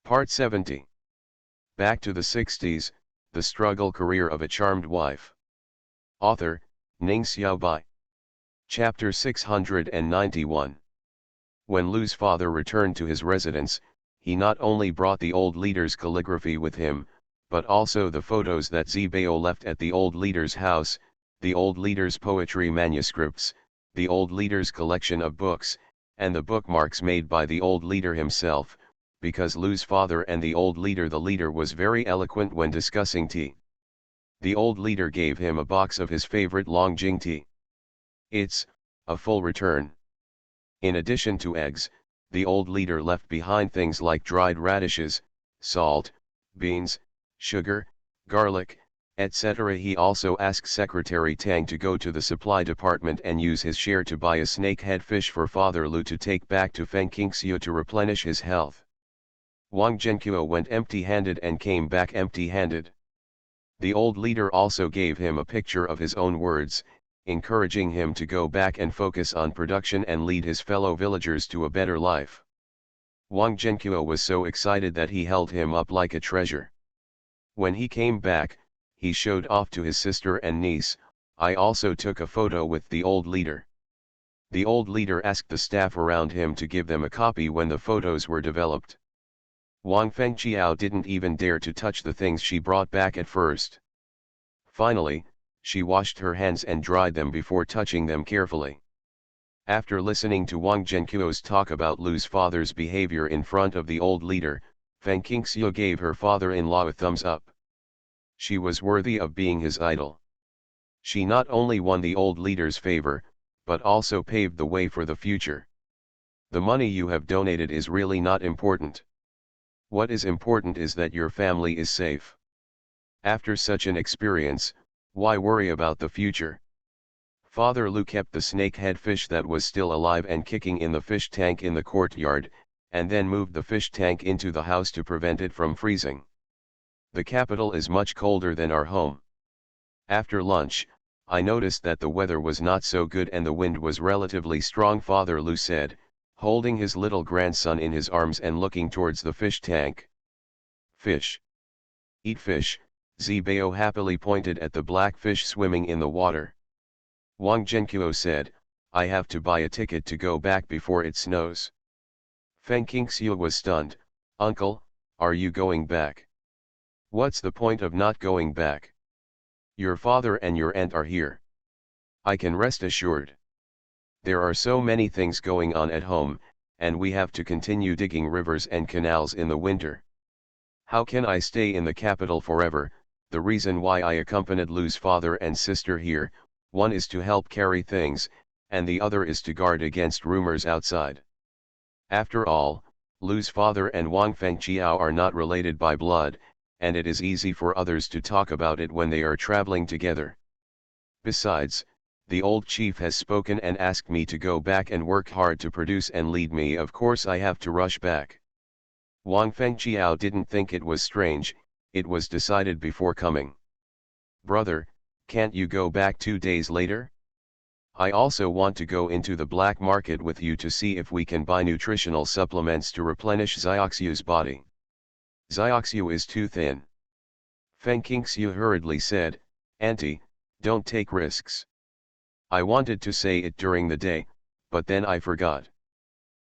Part 70. Back to the 60s, The Struggle Career of a Charmed Wife. Author, Ning Xiaobai. Chapter 691. When Lu's father returned to his residence, he not only brought the old leader's calligraphy with him, but also the photos that Zibao left at the old leader's house, the old leader's poetry manuscripts, the old leader's collection of books, and the bookmarks made by the old leader himself, because Lu's father and the old leader was very eloquent when discussing tea. The old leader gave him a box of his favorite Longjing tea. It's a full return. In addition to eggs, the old leader left behind things like dried radishes, salt, beans, sugar, garlic, etc. He also asked Secretary Tang to go to the supply department and use his share to buy a snakehead fish for Father Lu to take back to Feng Qingxiu to replenish his health. Wang Zhenqiu went empty-handed and came back empty-handed. The old leader also gave him a picture of his own words, encouraging him to go back and focus on production and lead his fellow villagers to a better life. Wang Zhenqiu was so excited that he held him up like a treasure. When he came back, he showed off to his sister and niece. I also took a photo with the old leader. The old leader asked the staff around him to give them a copy when the photos were developed. Wang Fengqiao didn't even dare to touch the things she brought back at first. Finally, she washed her hands and dried them before touching them carefully. After listening to Wang Zhenqiu's talk about Lu's father's behavior in front of the old leader, Feng Qingxiu gave her father-in-law a thumbs up. She was worthy of being his idol. She not only won the old leader's favor, but also paved the way for the future. The money you have donated is really not important. What is important is that your family is safe. After such an experience, why worry about the future? Father Lu kept the snakehead fish that was still alive and kicking in the fish tank in the courtyard, and then moved the fish tank into the house to prevent it from freezing. The capital is much colder than our home. After lunch, I noticed that the weather was not so good and the wind was relatively strong, Father Lu said, holding his little grandson in his arms and looking towards the fish tank. Fish. Eat fish, Zibao happily pointed at the black fish swimming in the water. Wang Zhenqiu said, I have to buy a ticket to go back before it snows. Feng Qingxiu was stunned. Uncle, are you going back? What's the point of not going back? Your father and your aunt are here. I can rest assured. There are so many things going on at home, and we have to continue digging rivers and canals in the winter. How can I stay in the capital forever? The reason why I accompanied Lu's father and sister here, one is to help carry things, and the other is to guard against rumors outside. After all, Lu's father and Wang Fengqiao are not related by blood, and it is easy for others to talk about it when they are traveling together. Besides, the old chief has spoken and asked me to go back and work hard to produce and lead me. Of course I have to rush back. Wang Fengqiao didn't think it was strange, it was decided before coming. Brother, can't you go back 2 days later? I also want to go into the black market with you to see if we can buy nutritional supplements to replenish Zioxiu's body. Zioxiu is too thin. Feng Qingxiu hurriedly said, Auntie, don't take risks. I wanted to say it during the day, but then I forgot.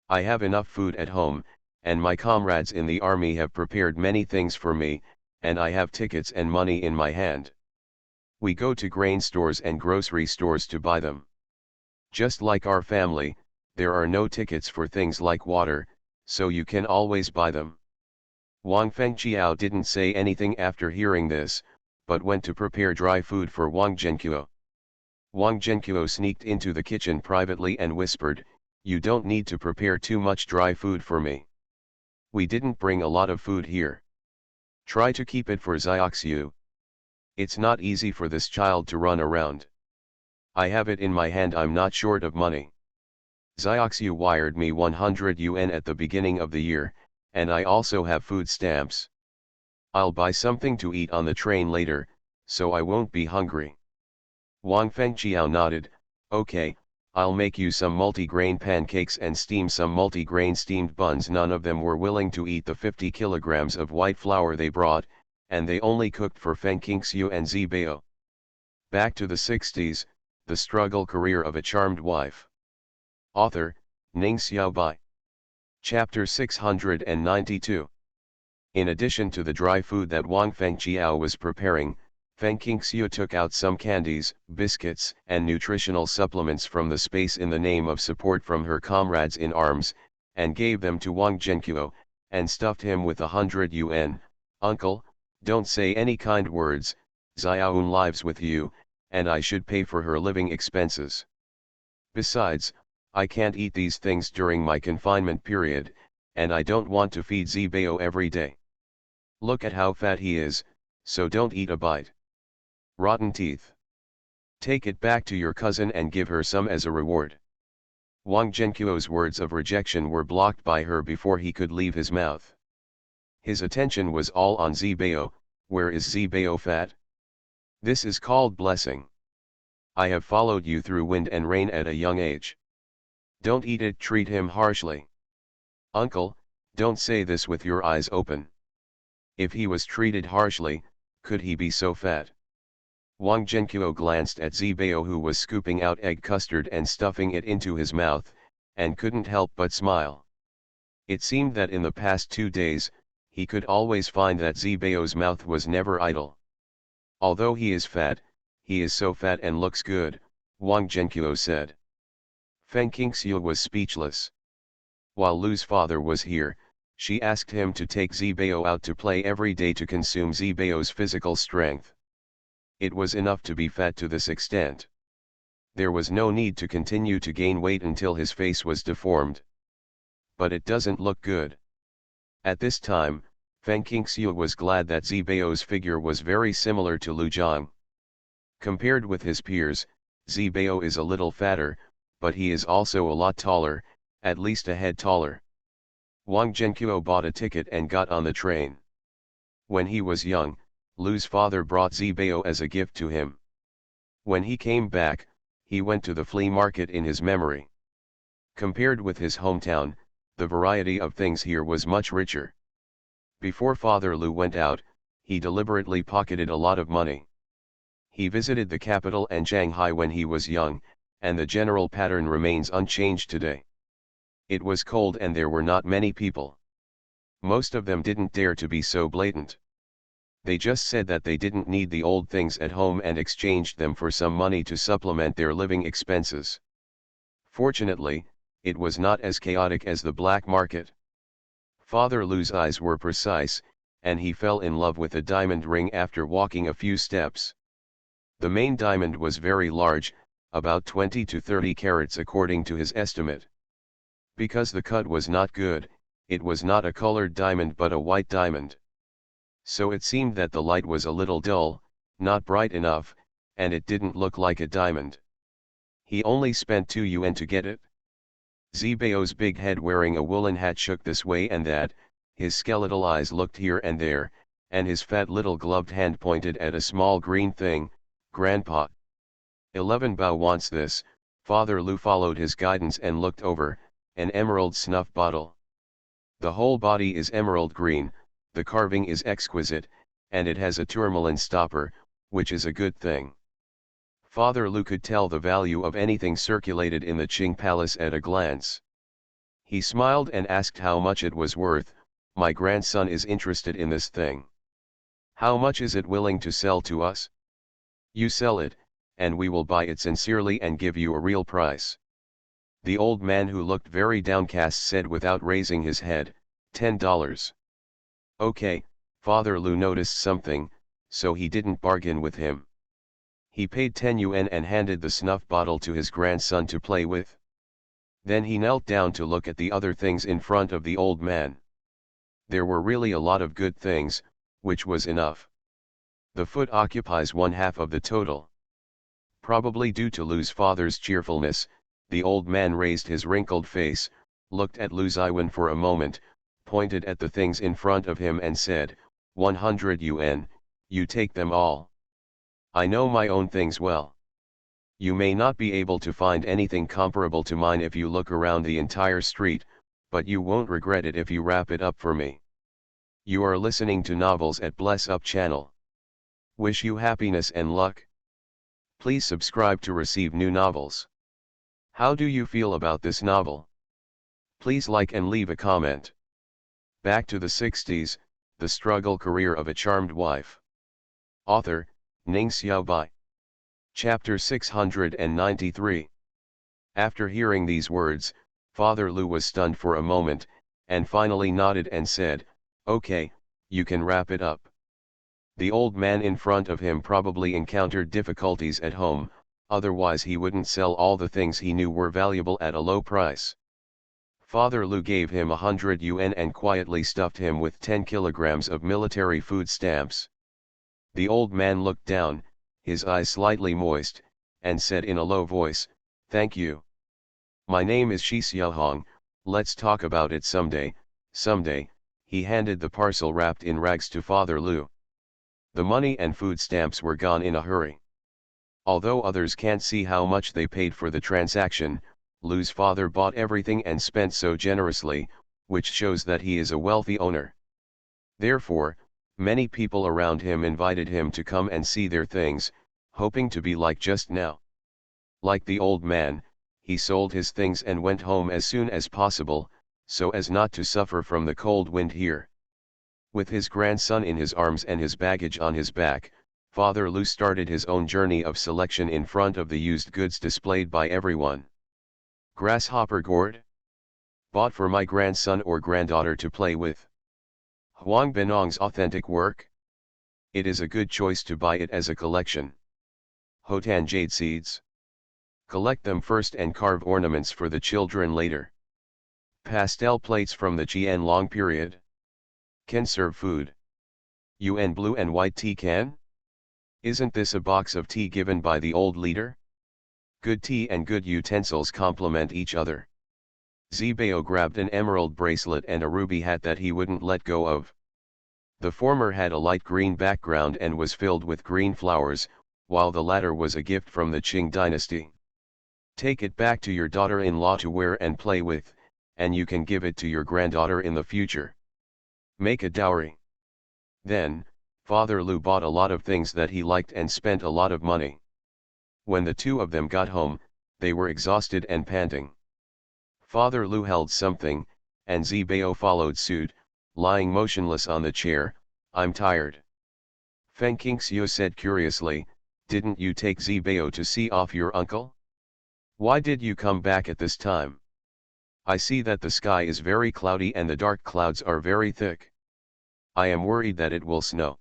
I have enough food at home, and my comrades in the army have prepared many things for me, and I have tickets and money in my hand. We go to grain stores and grocery stores to buy them. Just like our family, there are no tickets for things like water, so you can always buy them. Wang Fengqiao didn't say anything after hearing this, but went to prepare dry food for Wang Zhenqiu. Wang Zhenqiu sneaked into the kitchen privately and whispered, You don't need to prepare too much dry food for me. We didn't bring a lot of food here. Try to keep it for Zioxiu. It's not easy for this child to run around. I have it in my hand, I'm not short of money. Zioxiu wired me 100 yuan at the beginning of the year, and I also have food stamps. I'll buy something to eat on the train later, so I won't be hungry. Wang Fengqiao nodded, Okay, I'll make you some multi-grain pancakes and steam some multi-grain steamed buns. None of them were willing to eat the 50 kilograms of white flour they brought, and they only cooked for Feng Qingxiu and Zibao. Back to the 60s, the struggle career of a charmed wife. Author, Ning Xiaobai. Chapter 692. In addition to the dry food that Wang Fengqiao was preparing, Feng Qingxiu took out some candies, biscuits, and nutritional supplements from the space in the name of support from her comrades in arms, and gave them to Wang Zhenqiu, and stuffed him with 100 yuan. Uncle, don't say any kind words, Xiaoun lives with you, and I should pay for her living expenses. Besides, I can't eat these things during my confinement period, and I don't want to feed Zibao every day. Look at how fat he is, so don't eat a bite. Rotten teeth. Take it back to your cousin and give her some as a reward. Wang Zhenqiu's words of rejection were blocked by her before he could leave his mouth. His attention was all on Zibao. Where is Zibao fat? This is called blessing. I have followed you through wind and rain at a young age. Don't eat it. Treat him harshly. Uncle, don't say this with your eyes open. If he was treated harshly, could he be so fat? Wang Zhenqiu glanced at Zibao, who was scooping out egg custard and stuffing it into his mouth, and couldn't help but smile. It seemed that in the past 2 days, he could always find that Zibao's mouth was never idle. Although he is fat, he is so fat and looks good, Wang Zhenqiu said. Feng Qingxiu was speechless. While Lu's father was here, she asked him to take Zibao out to play every day to consume Zibao's physical strength. It was enough to be fat to this extent. There was no need to continue to gain weight until his face was deformed. But it doesn't look good. At this time, Feng Qingxiu was glad that Zibao's figure was very similar to Lu Zhang. Compared with his peers, Zibao is a little fatter, but he is also a lot taller, at least a head taller. Wang Zhenqiu bought a ticket and got on the train. When he was young, Lu's father brought Zibao as a gift to him. When he came back, he went to the flea market in his memory. Compared with his hometown, the variety of things here was much richer. Before Father Lu went out, he deliberately pocketed a lot of money. He visited the capital and Shanghai when he was young, and the general pattern remains unchanged today. It was cold and there were not many people. Most of them didn't dare to be so blatant. They just said that they didn't need the old things at home and exchanged them for some money to supplement their living expenses. Fortunately, it was not as chaotic as the black market. Father Lu's eyes were precise, and he fell in love with a diamond ring after walking a few steps. The main diamond was very large, about 20 to 30 carats according to his estimate. Because the cut was not good, it was not a colored diamond but a white diamond. So it seemed that the light was a little dull, not bright enough, and it didn't look like a diamond. He only spent 2 yuan to get it. Zibao's big head wearing a woolen hat shook this way and that, his skeletal eyes looked here and there, and his fat little gloved hand pointed at a small green thing. Grandpa. 11 Bao wants this. Father Lu followed his guidance and looked over, an emerald snuff bottle. The whole body is emerald green, the carving is exquisite, and it has a tourmaline stopper, which is a good thing. Father Lu could tell the value of anything circulated in the Qing Palace at a glance. He smiled and asked how much it was worth. My grandson is interested in this thing. How much is it willing to sell to us? You sell it, and we will buy it sincerely and give you a real price. The old man, who looked very downcast, said without raising his head, $10. Okay, Father Lu noticed something, so he didn't bargain with him. He paid 10 yuan and handed the snuff bottle to his grandson to play with. Then he knelt down to look at the other things in front of the old man. There were really a lot of good things, which was enough. The foot occupies 1/2 of the total. Probably due to Lu's father's cheerfulness, the old man raised his wrinkled face, looked at Lu Ziwen for a moment, pointed at the things in front of him and said, 100 yuan, you take them all. I know my own things well. You may not be able to find anything comparable to mine if you look around the entire street, but you won't regret it if you wrap it up for me. You are listening to Novels at Bless Up channel. Wish you happiness and luck. Please subscribe to receive new novels. How do you feel about this novel? Please like and leave a comment. Back to the 60s, The Struggle Career of a Charmed Wife. Author, Ning Xiaobai. Chapter 693. After hearing these words, Father Lu was stunned for a moment, and finally nodded and said, "Okay, you can wrap it up." The old man in front of him probably encountered difficulties at home, otherwise he wouldn't sell all the things he knew were valuable at a low price. Father Lu gave him 100 yuan and quietly stuffed him with 10 kilograms of military food stamps. The old man looked down, his eyes slightly moist, and said in a low voice, "Thank you. My name is Shi Xiaohong, let's talk about it someday." He handed the parcel wrapped in rags to Father Lu. The money and food stamps were gone in a hurry. Although others can't see how much they paid for the transaction, Lu's father bought everything and spent so generously, which shows that he is a wealthy owner. Therefore, many people around him invited him to come and see their things, hoping to be like just now. Like the old man, he sold his things and went home as soon as possible, so as not to suffer from the cold wind here. With his grandson in his arms and his baggage on his back, Father Lu started his own journey of selection in front of the used goods displayed by everyone. Grasshopper gourd? Bought for my grandson or granddaughter to play with. Huang Binong's authentic work? It is a good choice to buy it as a collection. Hotan jade seeds? Collect them first and carve ornaments for the children later. Pastel plates from the Qianlong period? Can serve food. Yuan blue and white tea can? Isn't this a box of tea given by the old leader? Good tea and good utensils complement each other. Zibao grabbed an emerald bracelet and a ruby hat that he wouldn't let go of. The former had a light green background and was filled with green flowers, while the latter was a gift from the Qing dynasty. Take it back to your daughter-in-law to wear and play with, and you can give it to your granddaughter in the future. Make a dowry. Then, Father Lu bought a lot of things that he liked and spent a lot of money. When the two of them got home, they were exhausted and panting. Father Lu held something, and Zibao followed suit, lying motionless on the chair. "I'm tired." Feng Qingxiu said curiously, "Didn't you take Zibao to see off your uncle? Why did you come back at this time? I see that the sky is very cloudy and the dark clouds are very thick. I am worried that it will snow."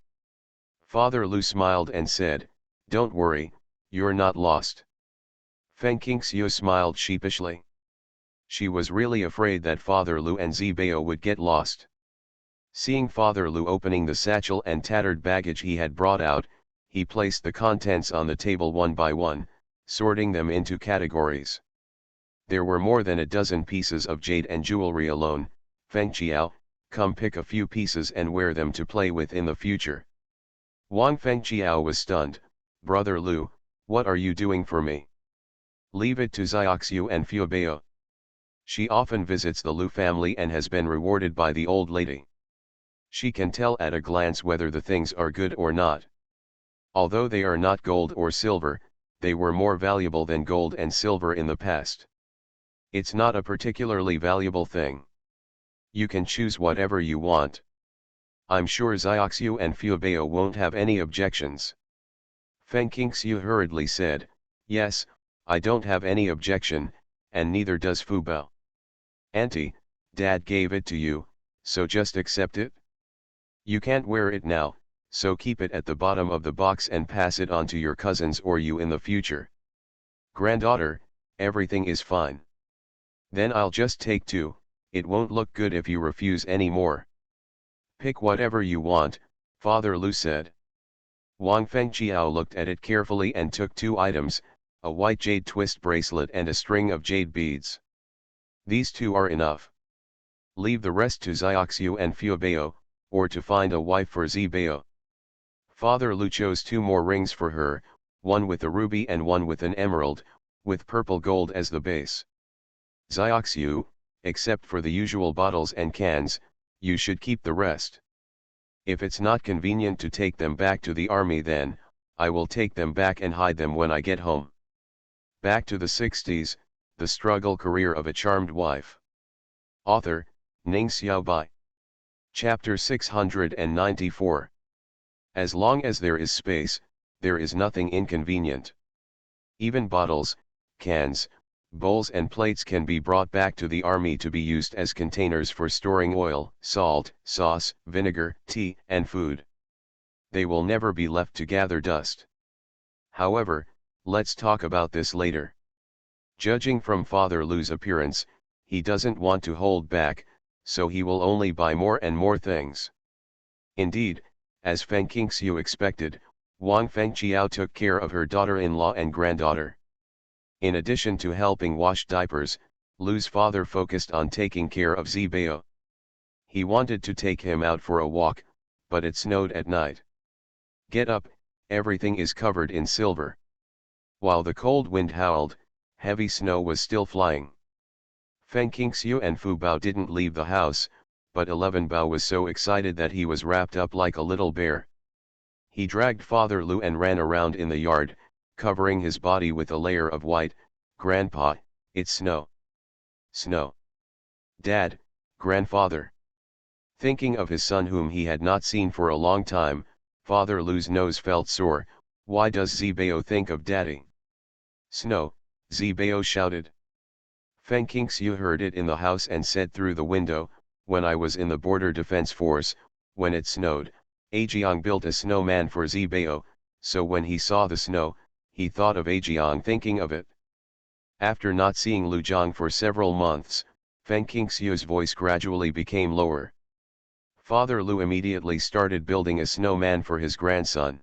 Father Lu smiled and said, "Don't worry, you're not lost." Feng Qingxiu smiled sheepishly. She was really afraid that Father Lu and Zibao would get lost. Seeing Father Lu opening the satchel and tattered baggage he had brought out, he placed the contents on the table one by one, sorting them into categories. There were more than a dozen pieces of jade and jewelry alone. "Feng Qiao, come pick a few pieces and wear them to play with in the future." Wang Fengqiao was stunned. "Brother Lu, what are you doing for me?" "Leave it to Xiaoxiu and Fuebao. She often visits the Lu family and has been rewarded by the old lady. She can tell at a glance whether the things are good or not. Although they are not gold or silver, they were more valuable than gold and silver in the past. It's not a particularly valuable thing. You can choose whatever you want. I'm sure Xiaoxiu and Fuebao won't have any objections." Feng Qingxiu hurriedly said, "Yes, I don't have any objection, and neither does Fuebao. Auntie, Dad gave it to you, so just accept it. You can't wear it now, so keep it at the bottom of the box and pass it on to your cousins or you in the future. Granddaughter, everything is fine. Then I'll just take two. It won't look good if you refuse any more." "Pick whatever you want," Father Lu said. Wang Fengqiao looked at it carefully and took two items, a white jade twist bracelet and a string of jade beads. "These two are enough. Leave the rest to Xiaoxiu and Fuebao, or to find a wife for Zibao." Father Lu chose two more rings for her, one with a ruby and one with an emerald, with purple gold as the base. Zioxiu, except for the usual bottles and cans, you should keep the rest. If it's not convenient to take them back to the army, then I will take them back and hide them when I get home. Back to the 60s, the struggle career of a charmed wife. Author, Ning Xiaobai. Chapter 694. As long as there is space, there is nothing inconvenient. Even bottles, cans, bowls and plates can be brought back to the army to be used as containers for storing oil, salt, sauce, vinegar, tea, and food. They will never be left to gather dust. However, let's talk about this later. Judging from Father Lu's appearance, he doesn't want to hold back, so he will only buy more and more things. Indeed, as Feng Qingxiu expected, Wang Fengqiao took care of her daughter-in-law and granddaughter. In addition to helping wash diapers, Lu's father focused on taking care of Zibao. He wanted to take him out for a walk, but it snowed at night. Get up, everything is covered in silver. While the cold wind howled, heavy snow was still flying. Feng Qingxiu and Fu Bao didn't leave the house, but 11 Bao was so excited that he was wrapped up like a little bear. He dragged Father Lu and ran around in the yard, covering his body with a layer of white. Grandpa, it's snow. Snow. Dad, grandfather. Thinking of his son whom he had not seen for a long time, Father Lu's nose felt sore. Why does Zibao think of daddy? Snow, Zibao shouted. Feng Qingxiu heard it in the house and said through the window, when I was in the border defense force, when it snowed, Ajiang built a snowman for Zibao, so when he saw the snow, he thought of Ajiang thinking of it. After not seeing Lu Zhang for several months, Feng Qingxiu's voice gradually became lower. Father Lu immediately started building a snowman for his grandson.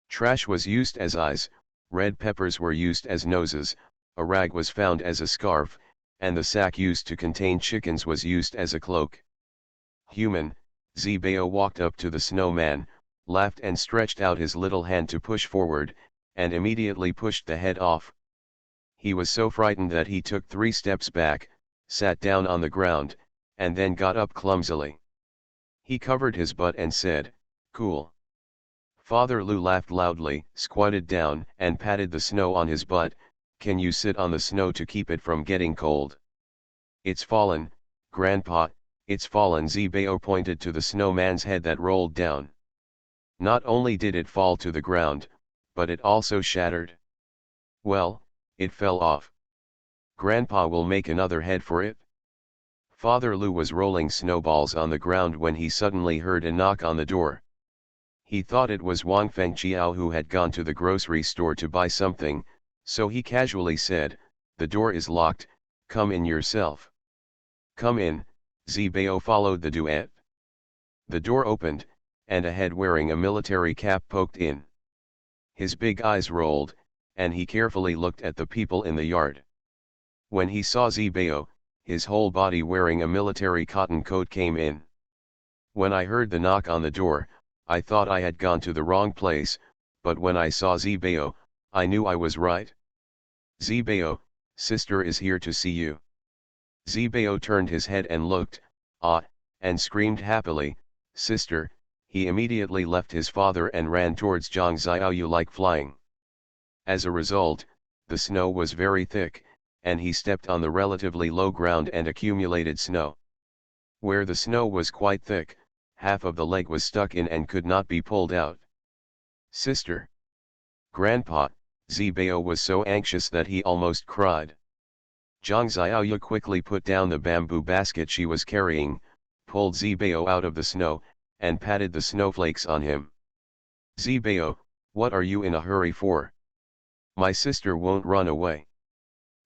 Trash was used as eyes, red peppers were used as noses, a rag was found as a scarf, and the sack used to contain chickens was used as a cloak. Human, Zibao walked up to the snowman, laughed and stretched out his little hand to push forward, and immediately pushed the head off. He was so frightened that he took 3 steps back, sat down on the ground, and then got up clumsily. He covered his butt and said, "Cool." Father Lu laughed loudly, squatted down, and patted the snow on his butt. "Can you sit on the snow to keep it from getting cold?" "It's fallen, Grandpa, it's fallen." Zibao pointed to the snowman's head that rolled down. Not only did it fall to the ground, but it also shattered. "Well, it fell off. Grandpa will make another head for it." Father Lu was rolling snowballs on the ground when he suddenly heard a knock on the door. He thought it was Wang Fengqiao who had gone to the grocery store to buy something, so he casually said, "The door is locked, come in yourself." "Come in." Zibao followed the duet. The door opened, and a head wearing a military cap poked in. His big eyes rolled, and he carefully looked at the people in the yard. When he saw Zibao, his whole body wearing a military cotton coat came in. "When I heard the knock on the door, I thought I had gone to the wrong place, but when I saw Zibao, I knew I was right." "Zibao, sister is here to see you." Zibao turned his head and looked, and screamed happily, "Sister." He immediately left his father and ran towards Zhang Xiaoyu like flying. As a result, the snow was very thick, and he stepped on the relatively low ground and accumulated snow. Where the snow was quite thick, half of the leg was stuck in and could not be pulled out. "Sister! Grandpa!" Zibao was so anxious that he almost cried. Zhang Xiaoyu quickly put down the bamboo basket she was carrying, pulled Zibao out of the snow, and patted the snowflakes on him. "Zibao, what are you in a hurry for? My sister won't run away."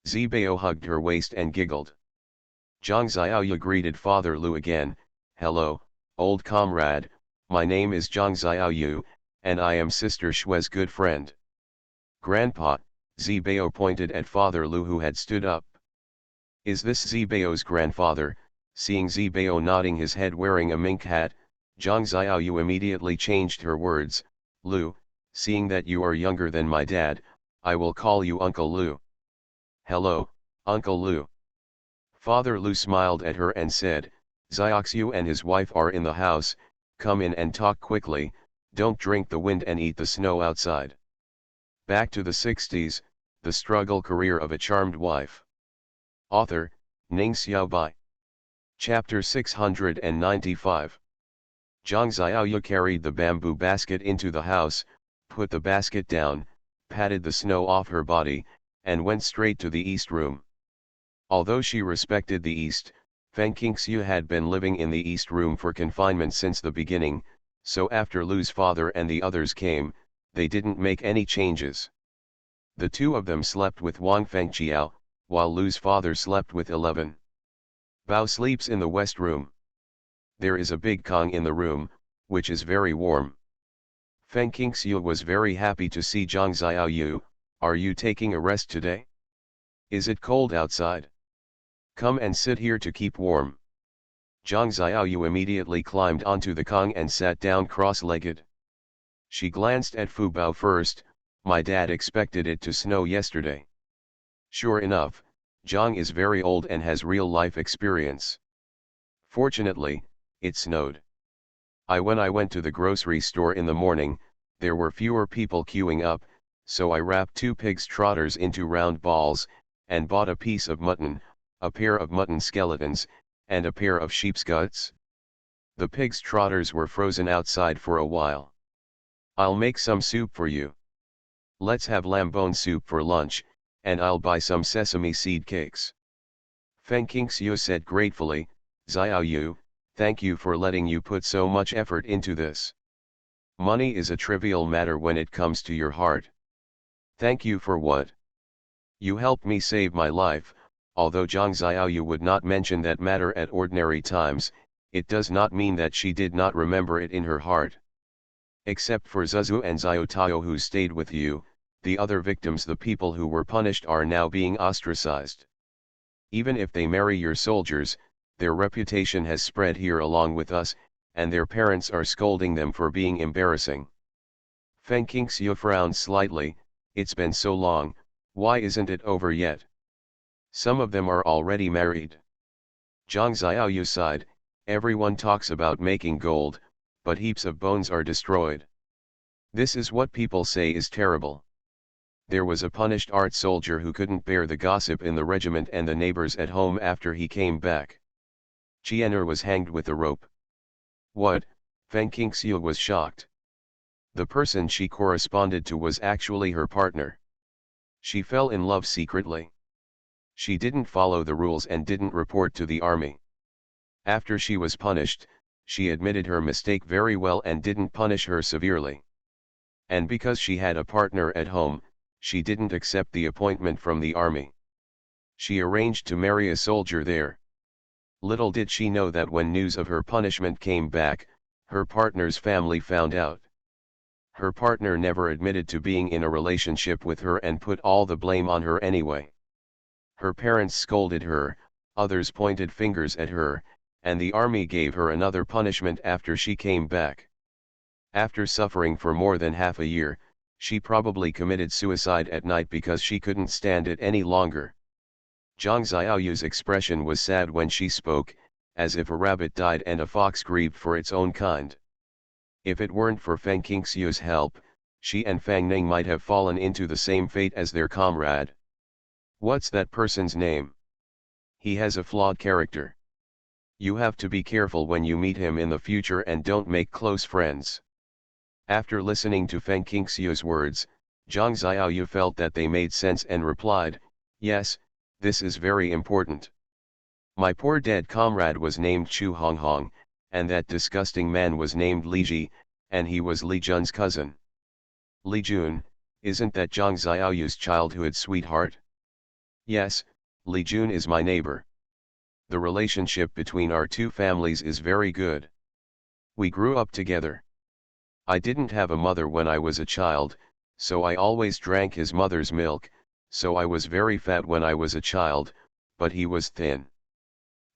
Zibao hugged her waist and giggled. Zhang Xiaoyu greeted Father Lu again, "Hello, old comrade, my name is Zhang Xiaoyu, and I am Sister Shue's good friend." "Grandpa," Zibao pointed at Father Lu who had stood up. "Is this Zibao's grandfather?" Seeing Zibao nodding his head wearing a mink hat, Zhang Xiaoyu immediately changed her words, "Lu, Seeing that you are younger than my dad, I will call you Uncle Lu. Hello, Uncle Lu. Father Lu smiled at her and said, Xiaoxiu and his wife are in the house, come in and talk quickly, don't drink the wind and eat the snow outside. Back to the 60s, the struggle career of a charmed wife. Author, Ning Xiaobai. Chapter 695. Zhang Xiaoyu carried the bamboo basket into the house, put the basket down, patted the snow off her body, and went straight to the east room. Although she respected the east, Feng Qingxiu had been living in the east room for confinement since the beginning, so after Lu's father and the others came, they didn't make any changes. The two of them slept with Wang Fengqiao, while Lu's father slept with 11. Bao sleeps in the west room. There is a big Kong in the room, which is very warm. Feng Qingxiu was very happy to see Zhang Xiaoyu. Are you taking a rest today? Is it cold outside? Come and sit here to keep warm. Zhang Xiaoyu immediately climbed onto the Kong and sat down cross-legged. She glanced at Fu Bao first. My dad expected it to snow yesterday. Sure enough, Zhang is very old and has real-life experience. Fortunately, it snowed. When I went to the grocery store in the morning, there were fewer people queuing up, so I wrapped 2 pig's trotters into round balls, and bought a piece of mutton, a pair of mutton skeletons, and a pair of sheep's guts. The pig's trotters were frozen outside for a while. I'll make some soup for you. Let's have lamb bone soup for lunch, and I'll buy some sesame seed cakes. Feng Qingxiu said gratefully, Xiaoyu, thank you for letting you put so much effort into this. Money is a trivial matter when it comes to your heart. Thank you for what? You helped me save my life. Although Zhang Xiaoyu would not mention that matter at ordinary times, it does not mean that she did not remember it in her heart. Except for Zuzu and Xiaotao who stayed with you, the other victims, the people who were punished, are now being ostracized. Even if they marry your soldiers, their reputation has spread here along with us, and their parents are scolding them for being embarrassing. Feng Qingxiu frowned slightly. It's been so long, why isn't it over yet? Some of them are already married. Zhang Xiaoyu sighed. Everyone talks about making gold, but heaps of bones are destroyed. This is what people say is terrible. There was a punished art soldier who couldn't bear the gossip in the regiment and the neighbors at home after he came back. Qian'er was hanged with a rope. What? Feng Qingxiu was shocked. The person she corresponded to was actually her partner. She fell in love secretly. She didn't follow the rules and didn't report to the army. After she was punished, she admitted her mistake very well and didn't punish her severely. And because she had a partner at home, she didn't accept the appointment from the army. She arranged to marry a soldier there. Little did she know that when news of her punishment came back, her partner's family found out. Her partner never admitted to being in a relationship with her and put all the blame on her anyway. Her parents scolded her, others pointed fingers at her, and the army gave her another punishment after she came back. After suffering for more than half a year, she probably committed suicide at night because she couldn't stand it any longer. Zhang Xiaoyu's expression was sad when she spoke, as if a rabbit died and a fox grieved for its own kind. If it weren't for Feng Qingxiu's help, she and Fang Ning might have fallen into the same fate as their comrade. What's that person's name? He has a flawed character. You have to be careful when you meet him in the future and don't make close friends. After listening to Feng Qingxiu's words, Zhang Xiaoyu felt that they made sense and replied, yes, this is very important. My poor dead comrade was named Chu Honghong, and that disgusting man was named Li Ji, and he was Li Jun's cousin. Li Jun, isn't that Zhang Xiaoyu's childhood sweetheart? Yes, Li Jun is my neighbor. The relationship between our two families is very good. We grew up together. I didn't have a mother when I was a child, so I always drank his mother's milk, so I was very fat when I was a child, but he was thin.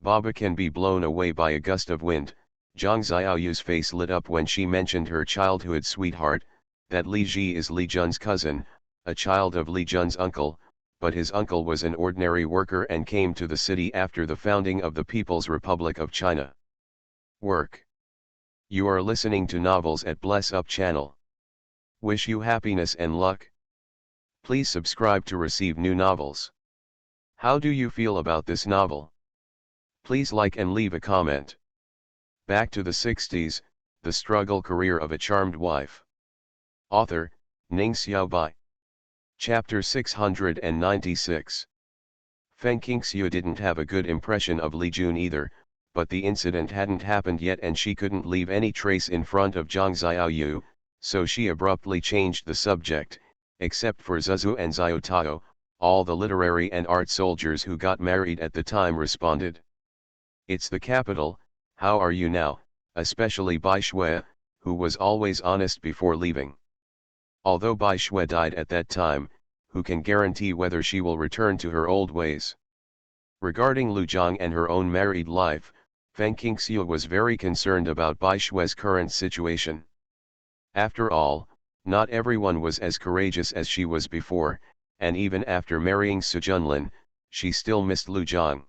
Baba can be blown away by a gust of wind. Zhang Xiaoyu's face lit up when she mentioned her childhood sweetheart. that Li Ji is Li Jun's cousin, a child of Li Jun's uncle, but his uncle was an ordinary worker and came to the city after the founding of the People's Republic of China. Work. You are listening to Novels at Bless Up channel. Wish you happiness and luck. Please subscribe to receive new novels. How do you feel about this novel? Please like and leave a comment. Back to the 60s, the struggle career of a charmed wife. Author, Ning Xiaobai. Chapter 696. Feng Qingxiu didn't have a good impression of Li Jun either, but the incident hadn't happened yet and she couldn't leave any trace in front of Zhang Xiaoyu, so she abruptly changed the subject, except for Zuzu and Xiaotao. All the literary and art soldiers who got married at the time responded. It's the capital, how are you now, especially Bai Shui, who was always honest before leaving. Although Bai Shui died at that time, who can guarantee whether she will return to her old ways? Regarding Lu Zhang and her own married life, Feng Qingxiu was very concerned about Bai Shui's current situation. After all, not everyone was as courageous as she was before, and even after marrying Su Junlin, she still missed Lu Zhang.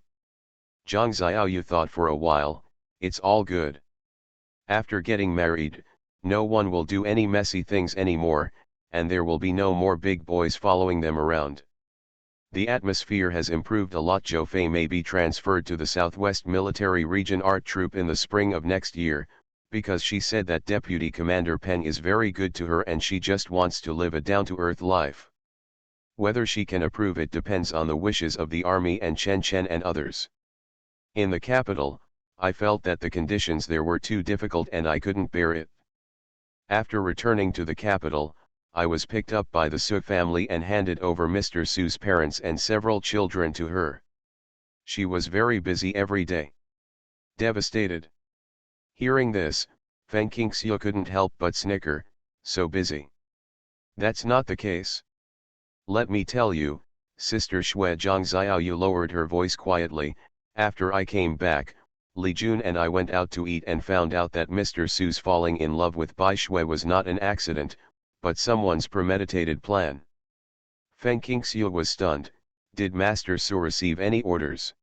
Zhang Xiaoyu thought for a while, it's all good. After getting married, no one will do any messy things anymore, and there will be no more big boys following them around. The atmosphere has improved a lot. Zhou Fei may be transferred to the Southwest Military Region Art Troop in the spring of next year, because she said that Deputy Commander Peng is very good to her and she just wants to live a down-to-earth life. Whether she can approve it depends on the wishes of the army and Chen Chen and others. In the capital, I felt that the conditions there were too difficult and I couldn't bear it. After returning to the capital, I was picked up by the Su family and handed over Mr. Su's parents and several children to her. She was very busy every day. Devastated. Hearing this, Feng Qingxiu couldn't help but snicker, so busy. That's not the case. Let me tell you, Sister Shui. Zhang Xiaoyu lowered her voice quietly. After I came back, Li Jun and I went out to eat and found out that Mr. Su's falling in love with Bai Shui was not an accident, but someone's premeditated plan. Feng Qingxiu was stunned. Did Master Su receive any orders?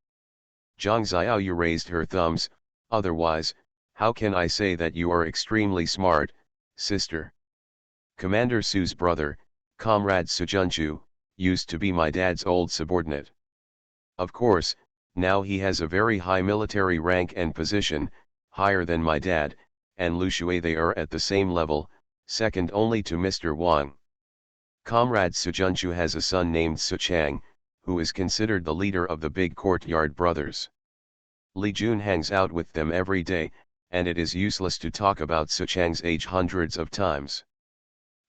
Zhang Xiaoyu raised her thumbs. Otherwise, how can I say that you are extremely smart, sister? Commander Su's brother, Comrade Su Junchu, used to be my dad's old subordinate. Of course, now he has a very high military rank and position, higher than my dad, and Lu Shui. They are at the same level, second only to Mr. Wang. Comrade Su Junchu has a son named Su Chang, who is considered the leader of the big courtyard brothers. Li Jun hangs out with them every day, and it is useless to talk about Su Chang's age hundreds of times.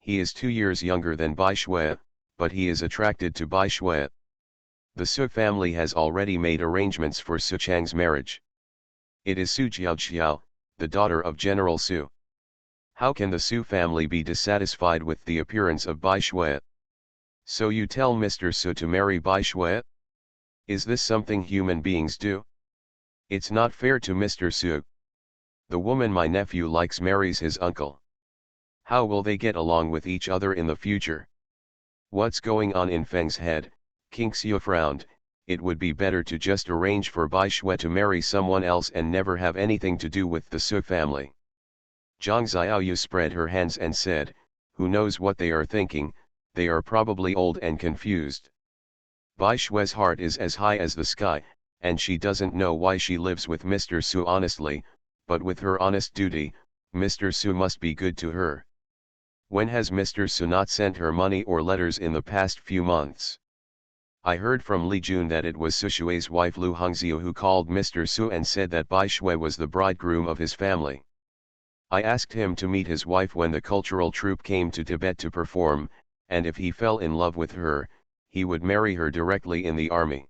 He is 2 years younger than Bai Shui, but he is attracted to Bai Shui. The Su family has already made arrangements for Su Chang's marriage. It is Su Jiaoqiao, the daughter of General Su. How can the Su family be dissatisfied with the appearance of Bai Shui? So you tell Mr. Su to marry Bai Shui? Is this something human beings do? It's not fair to Mr. Su. The woman my nephew likes marries his uncle. How will they get along with each other in the future? What's going on in Feng's head? Qingxiu frowned. It would be better to just arrange for Bai Shui to marry someone else and never have anything to do with the Su family. Zhang Xiaoyu spread her hands and said, who knows what they are thinking, they are probably old and confused. Bai Shui's heart is as high as the sky, and she doesn't know why she lives with Mr. Su honestly, but with her honest duty, Mr. Su must be good to her. When has Mr. Su not sent her money or letters in the past few months? I heard from Li Jun that it was Su Shui's wife Lu Hongxiu who called Mr. Su and said that Bai Shui was the bridegroom of his family. I asked him to meet his wife when the cultural troupe came to Tibet to perform, and if he fell in love with her, he would marry her directly in the army.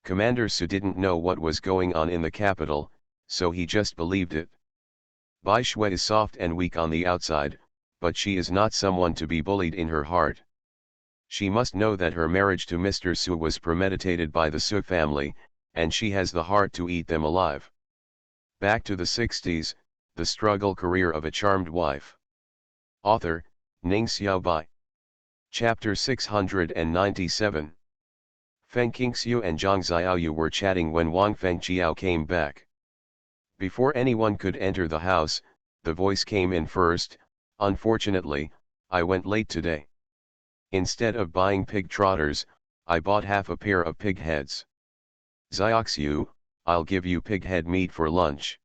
Commander Su didn't know what was going on in the capital, so he just believed it. Bai Shui is soft and weak on the outside, but she is not someone to be bullied in her heart. She must know that her marriage to Mr. Su was premeditated by the Su family, and she has the heart to eat them alive. Back to the 60s, the struggle career of a charmed wife. Author, Ning Xiao Bai. Chapter 697. Feng Qingxiu and Zhang Xiaoyu were chatting when Wang Fengjiao came back. Before anyone could enter the house, the voice came in first. Unfortunately, I went late today. Instead of buying pig trotters, I bought half a pair of pig heads. Xiaoxiu, I'll give you pig head meat for lunch.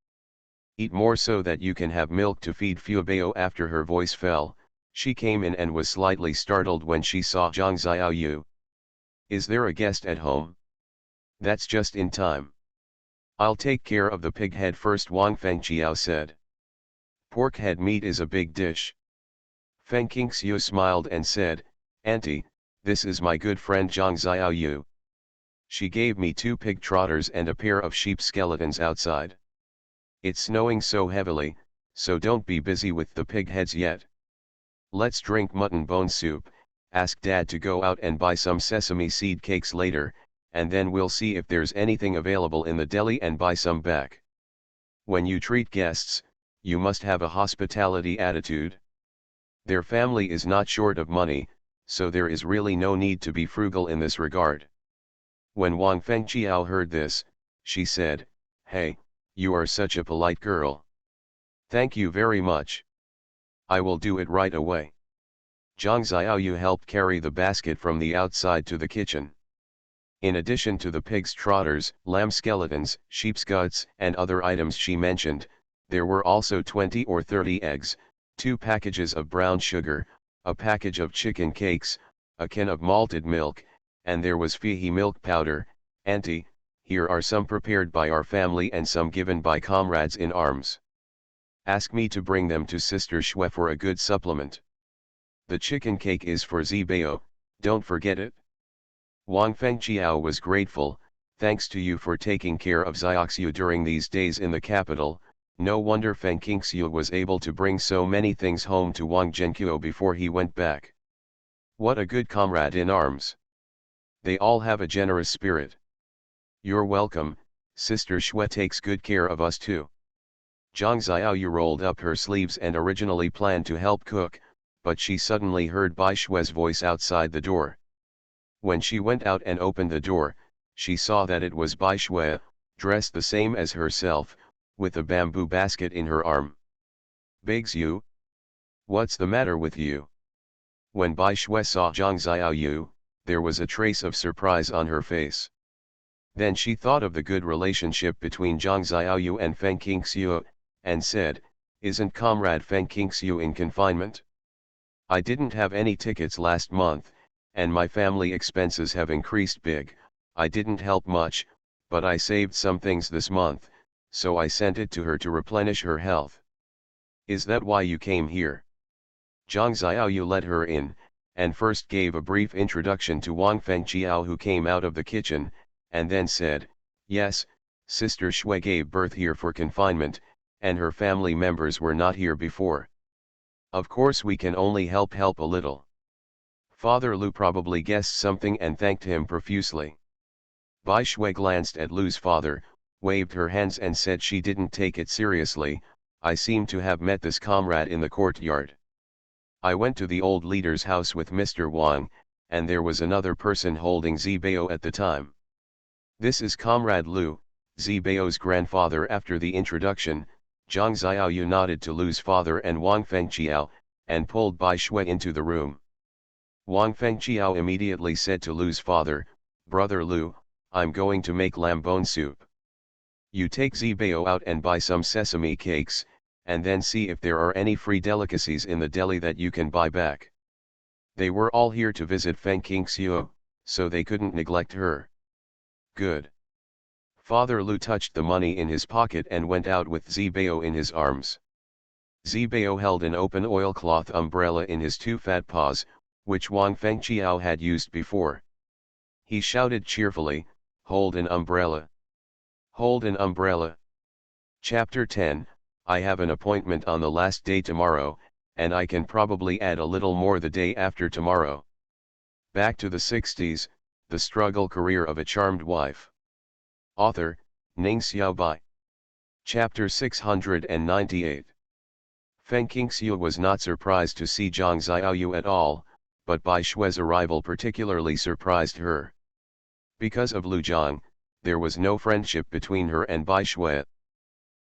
Eat more so that you can have milk to feed Fuebao. After her voice fell, she came in and was slightly startled when she saw Zhang Xiaoyu. Is there a guest at home? That's just in time. I'll take care of the pig head first, Wang Fengjiao said. Pork head meat is a big dish. Feng Qingxiu smiled and said, Auntie, this is my good friend Zhang Xiaoyu. She gave me 2 pig trotters and a pair of sheep skeletons outside. It's snowing so heavily, so don't be busy with the pig heads yet. Let's drink mutton bone soup, ask Dad to go out and buy some sesame seed cakes later, and then we'll see if there's anything available in the deli and buy some back. When you treat guests, you must have a hospitality attitude. Their family is not short of money, so there is really no need to be frugal in this regard. When Wang Fengjiao heard this, she said, Hey, you are such a polite girl. Thank you very much. I will do it right away. Zhang Xiaoyu helped carry the basket from the outside to the kitchen. In addition to the pig's trotters, lamb skeletons, sheep's guts, and other items she mentioned, there were also 20 or 30 eggs, 2 packages of brown sugar, a package of chicken cakes, a can of malted milk, and there was Fihi milk powder. Auntie, here are some prepared by our family and some given by comrades in arms. Ask me to bring them to Sister Xue for a good supplement. The chicken cake is for Zibao, don't forget it. Wang Fengjiao was grateful. Thanks to you for taking care of Xiaoxiu during these days in the capital. No wonder Feng Qingxiu was able to bring so many things home to Wang Zhenqiu before he went back. What a good comrade in arms. They all have a generous spirit. You're welcome, Sister Xue takes good care of us too. Zhang Xiaoyu rolled up her sleeves and originally planned to help cook, but she suddenly heard Bai Xue's voice outside the door. When she went out and opened the door, she saw that it was Bai Xue, dressed the same as herself, with a bamboo basket in her arm. Begs you? What's the matter with you? When Bai Xue saw Zhang Xiaoyu, there was a trace of surprise on her face. Then she thought of the good relationship between Zhang Xiaoyu and Feng Qingxiu, and said, Isn't Comrade Feng Qingxiu in confinement? I didn't have any tickets last month, and my family expenses have increased big. I didn't help much, but I saved some things this month, so I sent it to her to replenish her health. Is that why you came here? Zhang Xiaoyu let her in, and first gave a brief introduction to Wang Fengjiao, who came out of the kitchen, and then said, Yes, Sister Xue gave birth here for confinement, and her family members were not here before. Of course we can only help a little. Father Lu probably guessed something and thanked him profusely. Bai Xue glanced at Lu's father, waved her hands and said she didn't take it seriously. I seem to have met this comrade in the courtyard. I went to the old leader's house with Mr. Wang, and there was another person holding Zibao at the time. This is Comrade Lu, Zibao's grandfather. After the introduction, Zhang Xiaoyu nodded to Lu's father and Wang Fengjiao, and pulled Bai Xue into the room. Wang Fengjiao immediately said to Lu's father, Brother Lu, I'm going to make lamb bone soup. You take Zibao out and buy some sesame cakes, and then see if there are any free delicacies in the deli that you can buy back. They were all here to visit Feng Qingxiu, so they couldn't neglect her. Good. Father Lu touched the money in his pocket and went out with Zibao in his arms. Zibao held an open oilcloth umbrella in his 2 fat paws, which Wang Fengjiao had used before. He shouted cheerfully, Hold an umbrella. Hold an umbrella. Chapter 10, I have an appointment on the last day tomorrow, and I can probably add a little more the day after tomorrow. Back to the 60s, the struggle career of a charmed wife. Author, Ning Xiao Bai. Chapter 698. Feng Qingxiu was not surprised to see Zhang Xiaoyu at all, but Bai Shui's arrival particularly surprised her. Because of Lu Zhang, there was no friendship between her and Bai Shui.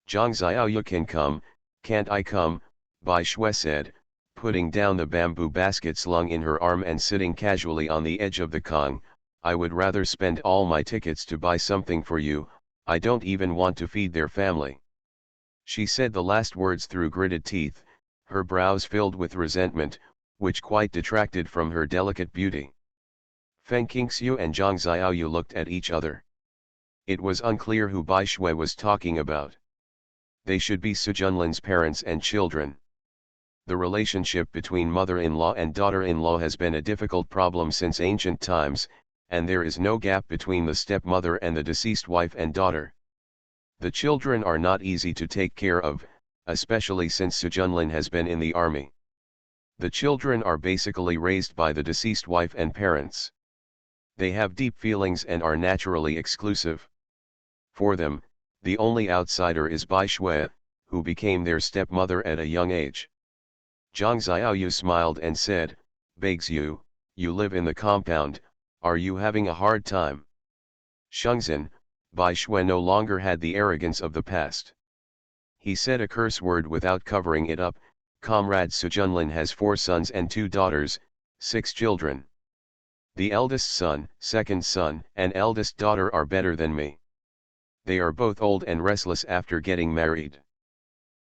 Zhang Xiaoyu can come, can't I come, Bai Shui said, putting down the bamboo basket slung in her arm and sitting casually on the edge of the Kong. I would rather spend all my tickets to buy something for you, I don't even want to feed their family. She said the last words through gritted teeth, her brows filled with resentment, which quite detracted from her delicate beauty. Feng Qingxiu and Zhang Xiaoyu looked at each other. It was unclear who Bai Shui was talking about. They should be Su Junlin's parents and children. The relationship between mother-in-law and daughter-in-law has been a difficult problem since ancient times, and there is no gap between the stepmother and the deceased wife and daughter. The children are not easy to take care of, especially since Su Junlin has been in the army. The children are basically raised by the deceased wife and parents. They have deep feelings and are naturally exclusive. For them, the only outsider is Bai Shui, who became their stepmother at a young age. Zhang Xiaoyu smiled and said, "Begs you live in the compound, are you having a hard time?" Shengzhen, Bai Shui no longer had the arrogance of the past. He said a curse word without covering it up, "Comrade Su Junlin has 4 sons and 2 daughters, 6 children. The eldest son, second son, and eldest daughter are better than me. They are both old and restless after getting married.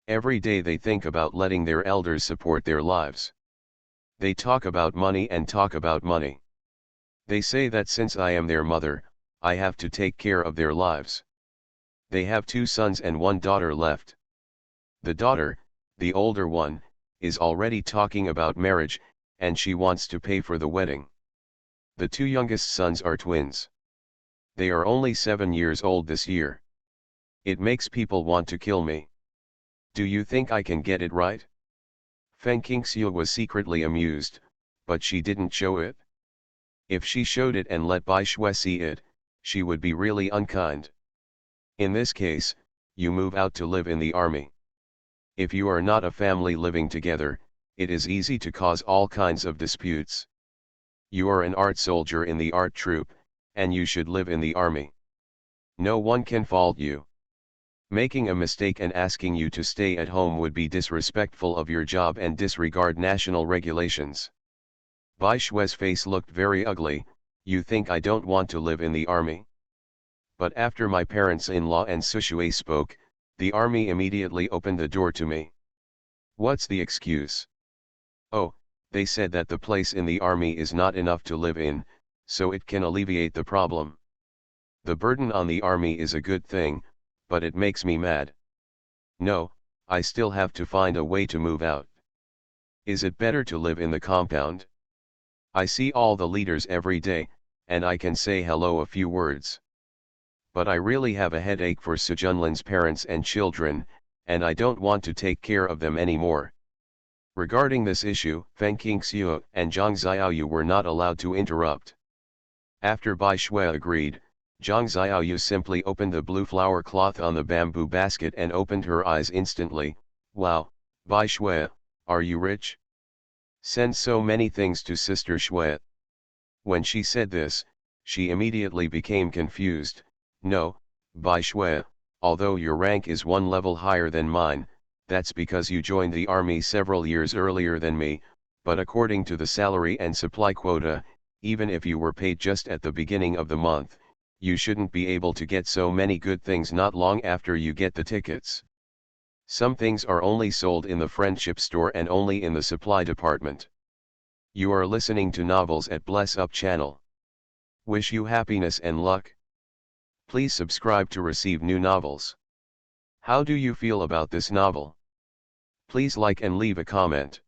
Every day they think about letting their elders support their lives. They talk about money and talk about money. They say that since I am their mother, I have to take care of their lives. They have 2 sons and 1 daughter left. The daughter, the older one, is already talking about marriage, and she wants to pay for the wedding. The 2 youngest sons are twins. They are only 7 years old this year. It makes people want to kill me. Do you think I can get it right?" Feng Qingxiu was secretly amused, but she didn't show it. If she showed it and let Bai Shui see it, she would be really unkind. In this case, you move out to live in the army. If you are not a family living together, it is easy to cause all kinds of disputes. You are an art soldier in the art troupe, and you should live in the army. No one can fault you. Making a mistake and asking you to stay at home would be disrespectful of your job and disregard national regulations. Bai Shui's face looked very ugly. "You think I don't want to live in the army? But after my parents-in-law and Su Shui spoke, the army immediately opened the door to me. What's the excuse? Oh, they said that the place in the army is not enough to live in, so it can alleviate the problem. The burden on the army is a good thing, but it makes me mad. No, I still have to find a way to move out. Is it better to live in the compound? I see all the leaders every day, and I can say hello a few words. But I really have a headache for Su Junlin's parents and children, and I don't want to take care of them anymore." Regarding this issue, Feng Qingxiu and Zhang Xiaoyu were not allowed to interrupt. After Bai Shui agreed, Zhang Xiaoyu simply opened the blue flower cloth on the bamboo basket and opened her eyes instantly. "Wow, Bai Shui, are you rich? Send so many things to Sister Shui." When she said this, she immediately became confused. "No, Bai Shui, although your rank is 1 level higher than mine, that's because you joined the army several years earlier than me, but according to the salary and supply quota, even if you were paid just at the beginning of the month, you shouldn't be able to get so many good things not long after you get the tickets. Some things are only sold in the friendship store and only in the supply department." You are listening to Novels at Bless Up channel. Wish you happiness and luck. Please subscribe to receive new novels. How do you feel about this novel? Please like and leave a comment.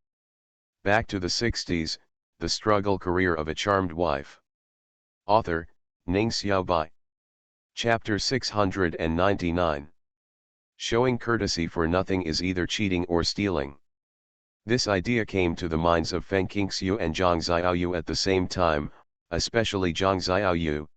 Back to the 60s, the struggle career of a charmed wife. Author, Ning Xiaobai. Chapter 699. Showing courtesy for nothing is either cheating or stealing. This idea came to the minds of Feng Qingxiu and Zhang Xiaoyu at the same time, especially Zhang Xiaoyu.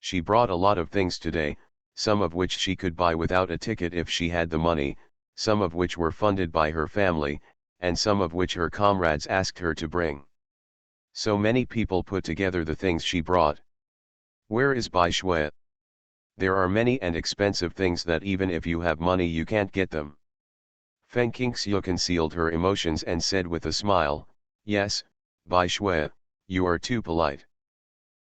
She brought a lot of things today, some of which she could buy without a ticket if she had the money, some of which were funded by her family, and some of which her comrades asked her to bring. So many people put together the things she brought. Where is Bai Shui? There are many and expensive things that even if you have money you can't get them. Feng Qingxiu concealed her emotions and said with a smile, "Yes, Bai Shui, you are too polite."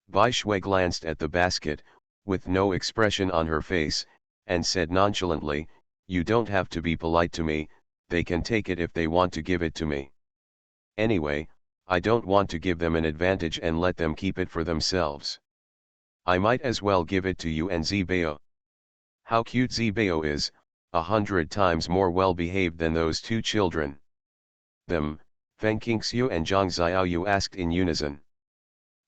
Bai Shui glanced at the basket, with no expression on her face, and said nonchalantly, "You don't have to be polite to me, they can take it if they want to give it to me. Anyway, I don't want to give them an advantage and let them keep it for themselves. I might as well give it to you and Zibao. How cute Zibao is, 100 times more well-behaved than those two children." Them, Feng Qingxiu and Zhang Xiaoyu asked in unison.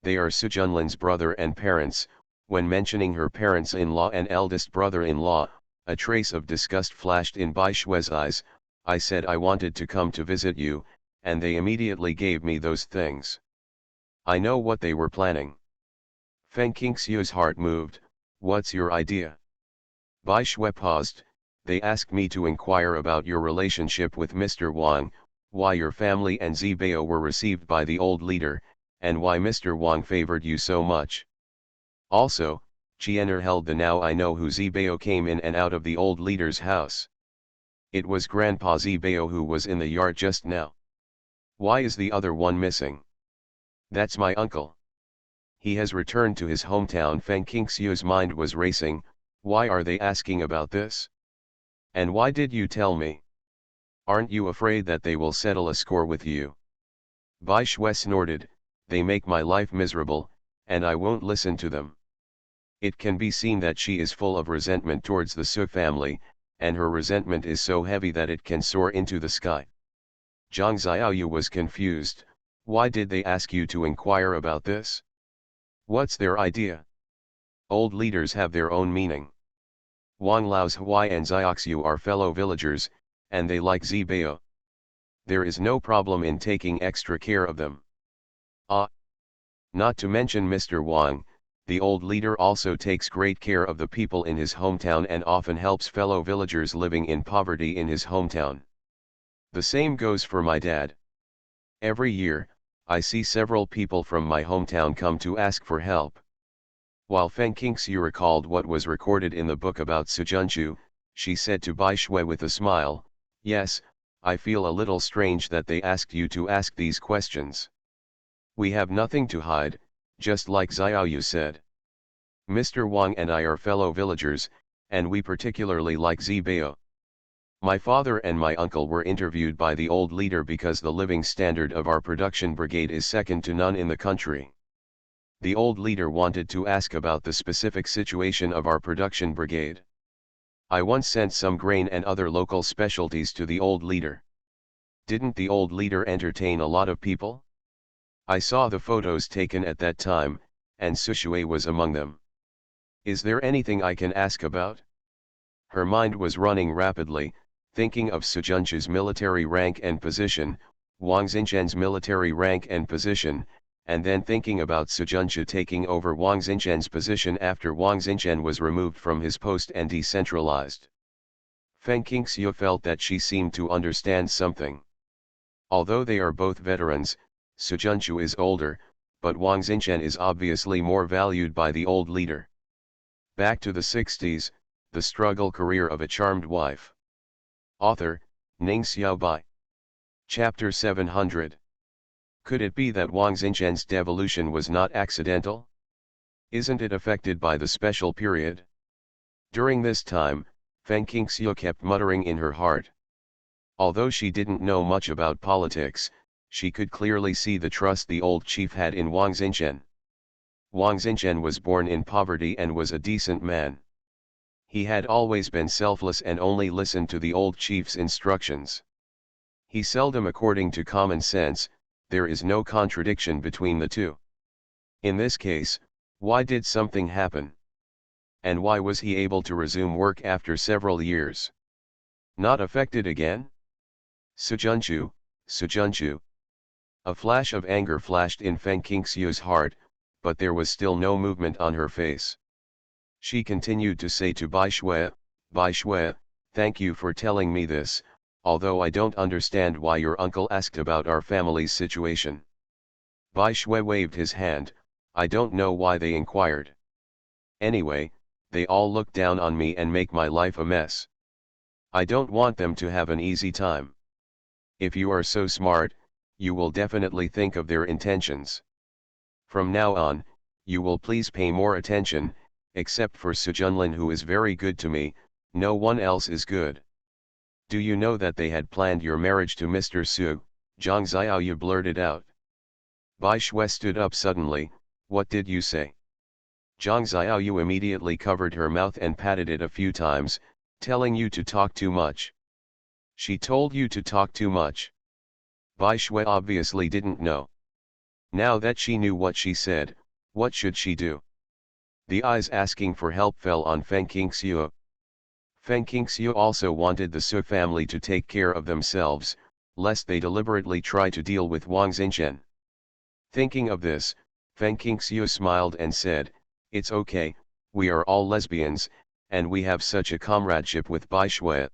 They are Su Junlin's brother and parents. When mentioning her parents-in-law and eldest brother-in-law, a trace of disgust flashed in Bai Shui's eyes. "I said I wanted to come to visit you, and they immediately gave me those things. I know what they were planning." Feng Qingxiu's heart moved. "What's your idea?" Bai Shui paused. "They asked me to inquire about your relationship with Mr. Wang, why your family and Zibao were received by the old leader, and why Mr. Wang favored you so much. Also, Chiener held the now I know who Zibao came in and out of the old leader's house. It was Grandpa Zibao who was in the yard just now. Why is the other one missing?" "That's my uncle. He has returned to his hometown." Feng Qingxiu's mind was racing. Why are they asking about this? And why did you tell me? Aren't you afraid that they will settle a score with you? Bai Shui snorted, "They make my life miserable, and I won't listen to them." It can be seen that she is full of resentment towards the Su family, and her resentment is so heavy that it can soar into the sky. Zhang Xiaoyu was confused. Why did they ask you to inquire about this? What's their idea? Old leaders have their own meaning. Wang Lao's Huai and Zioxiu are fellow villagers, and they like Zibao. There is no problem in taking extra care of them. Not to mention Mr. Wang, the old leader also takes great care of the people in his hometown and often helps fellow villagers living in poverty in his hometown. The same goes for my dad. Every year, I see several people from my hometown come to ask for help." While Feng Qingxiu recalled what was recorded in the book about Sujunchu, she said to Bai Shui with a smile, "Yes, I feel a little strange that they asked you to ask these questions. We have nothing to hide, just like Xiaoyu said. Mr. Wang and I are fellow villagers, and we particularly like Zibao. My father and my uncle were interviewed by the old leader because the living standard of our production brigade is second to none in the country. The old leader wanted to ask about the specific situation of our production brigade. I once sent some grain and other local specialties to the old leader. Didn't the old leader entertain a lot of people? I saw the photos taken at that time, and Sushui was among them. Is there anything I can ask about?" Her mind was running rapidly, thinking of Sujunchu's military rank and position, Wang Xinzhen's military rank and position, and then thinking about Sujunchu taking over Wang Xinzhen's position after Wang Xinzhen was removed from his post and decentralized. Feng Qingxiu felt that she seemed to understand something. Although they are both veterans, Sujunchu is older, but Wang Xinzhen is obviously more valued by the old leader. Back to the 60s, The Struggle Career of a Charmed Wife. Author, Ning Xiaobai. Chapter 700. Could it be that Wang Xinzhen's devolution was not accidental? Isn't it affected by the special period? During this time, Feng Qingxiu kept muttering in her heart. Although she didn't know much about politics, she could clearly see the trust the old chief had in Wang Xinzhen. Wang Xinzhen was born in poverty and was a decent man. He had always been selfless and only listened to the old chief's instructions. He seldom according to common sense. There is no contradiction between the two. In this case, why did something happen? And why was he able to resume work after several years? Not affected again? Sujunchu, Sujunchu. A flash of anger flashed in Feng Qingxiu's heart, but there was still no movement on her face. She continued to say to Bai Shui, Thank you for telling me this, although I don't understand why your uncle asked about our family's situation. Bai Shui waved his hand. I don't know why they inquired. Anyway, they all look down on me and make my life a mess. I don't want them to have an easy time. If you are so smart, you will definitely think of their intentions. From now on, you will please pay more attention, except for Sujunlin, who is very good to me. No one else is good. Do you know that they had planned your marriage to Mr. Su? Zhang Xiaoyu blurted out. Bai Shui stood up suddenly. What did you say? Zhang Xiaoyu immediately covered her mouth and patted it a few times, telling you to talk too much. She told you to talk too much. Bai Shui obviously didn't know. Now that she knew what she said, what should she do? The eyes asking for help fell on Feng Qingxiu. Feng Qingxiu also wanted the Su family to take care of themselves, lest they deliberately try to deal with Wang Xinchen. Thinking of this, Feng Qingxiu smiled and said, "It's okay, we are all lesbians, and we have such a comradeship with Bai Shui.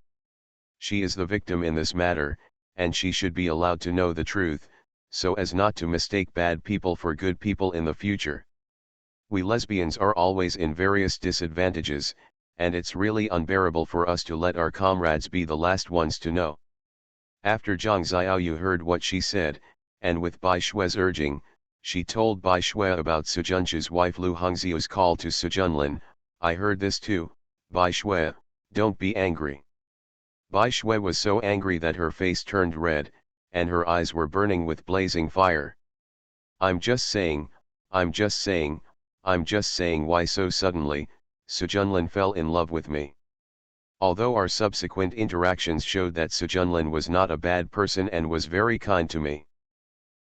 She is the victim in this matter, and she should be allowed to know the truth, so as not to mistake bad people for good people in the future. We lesbians are always in various disadvantages, and it's really unbearable for us to let our comrades be the last ones to know." After Zhang Xiaoyu heard what she said, and with Bai Shui's urging, she told Bai Shui about Sujunchi's wife Lu Hongxiu's call to Sujunlin. "I heard this too, Bai Shui, don't be angry." Bai Shui was so angry that her face turned red, and her eyes were burning with blazing fire. I'm just saying why so suddenly, Sujunlin fell in love with me. Although our subsequent interactions showed that Sujunlin was not a bad person and was very kind to me.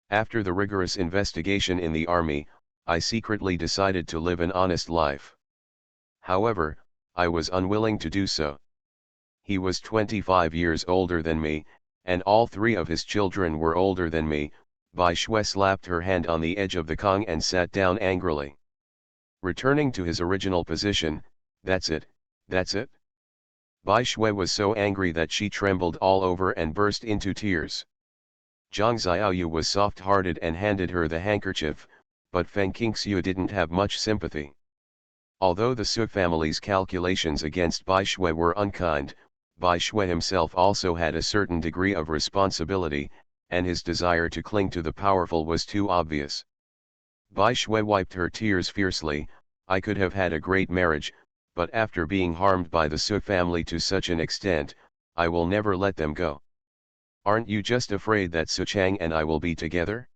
After the rigorous investigation in the army, I secretly decided to live an honest life. However, I was unwilling to do so. He was 25 years older than me, and all three of his children were older than me. Bai Shui slapped her hand on the edge of the Kong and sat down angrily. Returning to his original position, that's it. Bai Shui was so angry that she trembled all over and burst into tears. Zhang Xiaoyu was soft-hearted and handed her the handkerchief, but Feng Qingxiu didn't have much sympathy. Although the Su family's calculations against Bai Shui were unkind, Bai Shui himself also had a certain degree of responsibility, and his desire to cling to the powerful was too obvious. Bai Shui wiped her tears fiercely. I could have had a great marriage, but after being harmed by the Su family to such an extent, I will never let them go. Aren't you just afraid that Su Chang and I will be together?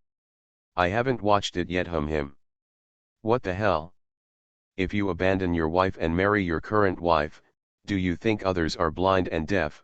I haven't watched it yet. Him. What the hell? If you abandon your wife and marry your current wife, do you think others are blind and deaf?